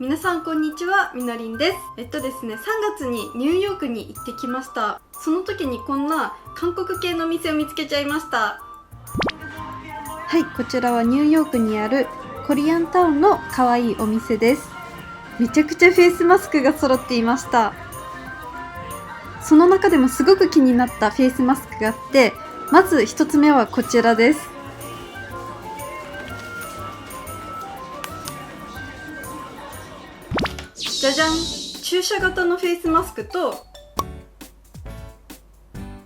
皆さんこんにちは、みのりんです。ですね、3月にニューヨークに行ってきました。その時にこんな韓国系のお店を見つけちゃいました。はい、こちらはニューヨークにあるコリアンタウンの可愛いお店です。めちゃくちゃフェイスマスクが揃っていました。その中でもすごく気になったフェイスマスクがあって、まず1つ目はこちらです。じゃじゃん、注射型のフェイスマスクと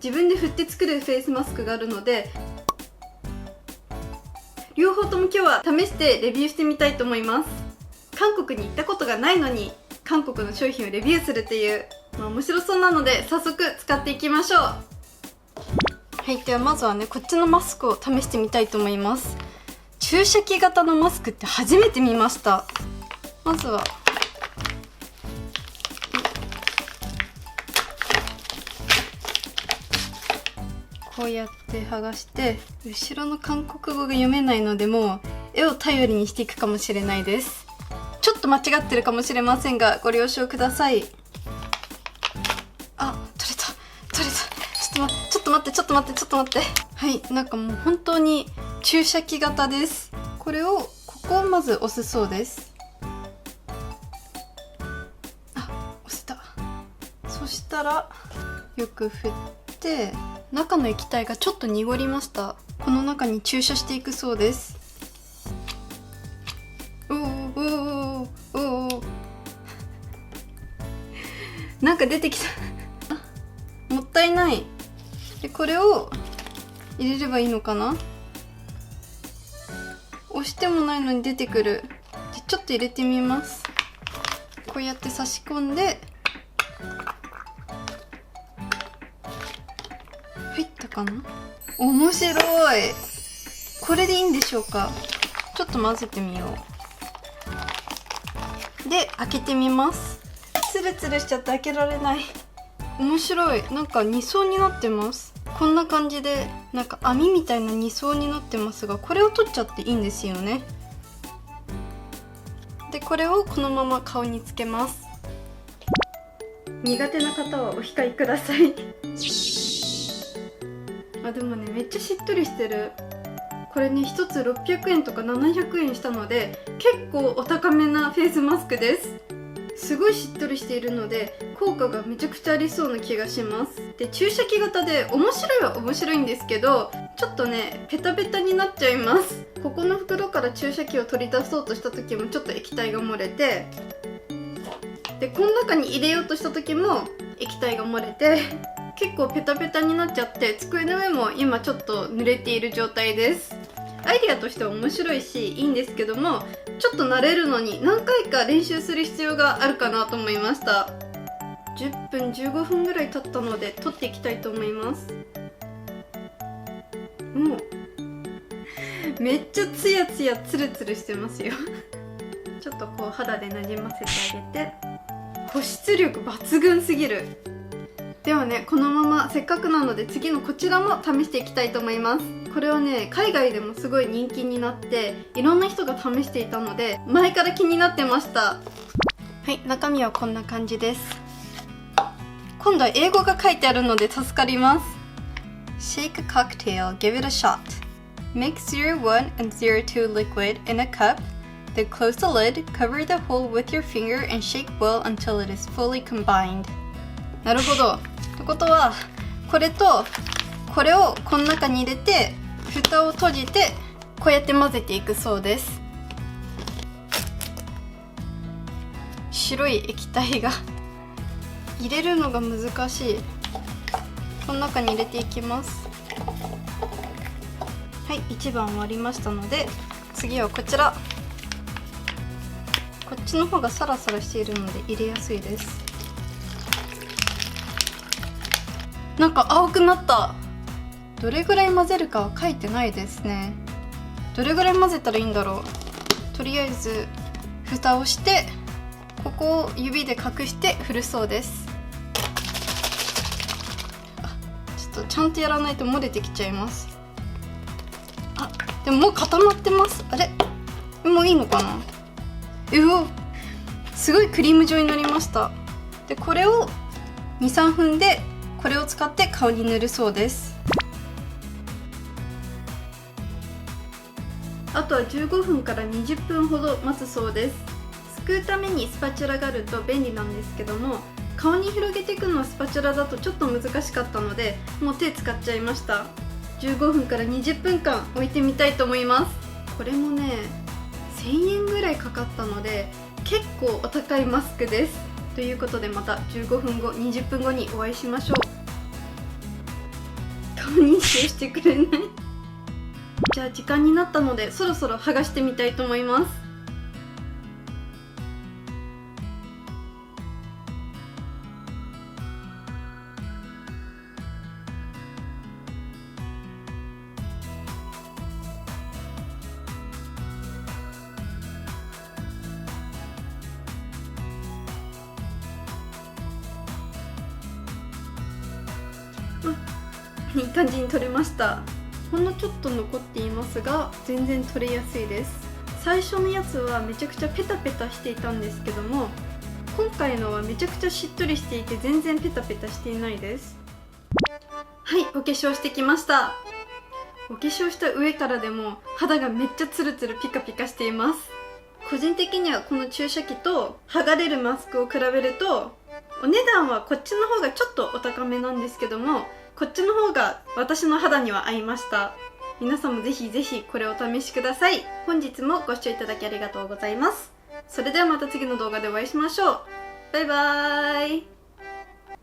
自分で振って作るフェイスマスクがあるので、両方とも今日は試してレビューしてみたいと思います。韓国に行ったことがないのに韓国の商品をレビューするっていう、面白そうなので早速使っていきましょう。はい、ではまずはね、こっちのマスクを試してみたいと思います。注射器型のマスクって初めて見ました。まずはこうやって剥がして、後ろの韓国語が読めないので、もう絵を頼りにしていくかもしれないです。ちょっと間違ってるかもしれませんがご了承ください。あ、取れた。ちょっと待って。はい、なんかもう本当に注射器型です。これをここをまず押すそうです。あ、押せた。そしたらよく振って、中の液体がちょっと濁りました。この中に注射していくそうです。なんか出てきたもったいない。でこれを入れればいいのかな。押してもないのに出てくる。でちょっと入れてみます。こうやって差し込んで、入ったかな。面白い。これでいいんでしょうか。ちょっと混ぜてみよう。で開けてみます。ツルツルしちゃって開けられない。面白い。なんか2層になってます。こんな感じでなんか網みたいな2層になってますが、これを取っちゃっていいんですよね。でこれをこのまま顔につけます。苦手な方はお控えください。あ、でもね、めっちゃしっとりしてる。これね、1つ600円とか700円したので結構お高めなフェイスマスクです。すごいしっとりしているので効果がめちゃくちゃありそうな気がします。で注射器型で面白いは面白いんですけど、ちょっとねペタペタになっちゃいます。ここの袋から注射器を取り出そうとした時もちょっと液体が漏れて、でこの中に入れようとした時も液体が漏れて、結構ペタペタになっちゃって、机の上も今ちょっと濡れている状態です。アイデアとしては面白いしいいんですけども、ちょっと慣れるのに何回か練習する必要があるかなと思いました。10分15分ぐらい経ったので取っていきたいと思います。もうめっちゃツヤツヤツルツルしてますよ。ちょっとこう肌でなじませてあげて、保湿力抜群すぎる。ではね、このまませっかくなので次のこちらも試していきたいと思います。これはね、海外でもすごい人気になっていろんな人が試していたので前から気になってました。はい、中身はこんな感じです。今度は英語が書いてあるので助かります。 Shake a cocktail, give it a shot. Mix 01 and 02 liquid in a cup, then close the lid, cover the hole with your finger and shake well until it is fully combined. なるほど。ってことはこれとこれをこの中に入れて蓋を閉じてこうやって混ぜていくそうです。白い液体が入れるのが難しい。この中に入れていきます。はい、1番終わりましたので次はこちら。こっちの方がサラサラしているので入れやすいです。なんか青くなった。どれぐらい混ぜるかは書いてないですね。どれぐらい混ぜたらいいんだろう。とりあえず蓋をしてここを指で隠して振るそうです。ちょっとちゃんとやらないと漏れてきちゃいます。あ、でももう固まってます。あれ、もういいのかな。すごいクリーム状になりました。でこれを 2,3 分でこれを使って顔に塗るそうです。あとは15分から20分ほど待つそうです。すくうためにスパチュラがあると便利なんですけども、顔に広げていくのはスパチュラだとちょっと難しかったので、もう手使っちゃいました。15分から20分間置いてみたいと思います。これもね1000円ぐらいかかったので結構お高いマスクです。ということでまた15分後20分後にお会いしましょう。顔認証してくれないじゃあ時間になったのでそろそろ剥がしてみたいと思います。いい感じに取れました。ほんのちょっと残っていますが全然取れやすいです。最初のやつはめちゃくちゃペタペタしていたんですけども、今回のはめちゃくちゃしっとりしていて全然ペタペタしていないです。はい、お化粧してきました。お化粧した上からでも肌がめっちゃツルツルピカピカしています。個人的にはこの注射器と剥がれるマスクを比べるとお値段はこっちの方がちょっとお高めなんですけども、こっちの方が私の肌には合いました。皆さんもぜひぜひこれをお試しください。本日もご視聴いただきありがとうございます。それではまた次の動画でお会いしましょう。バイバーイ。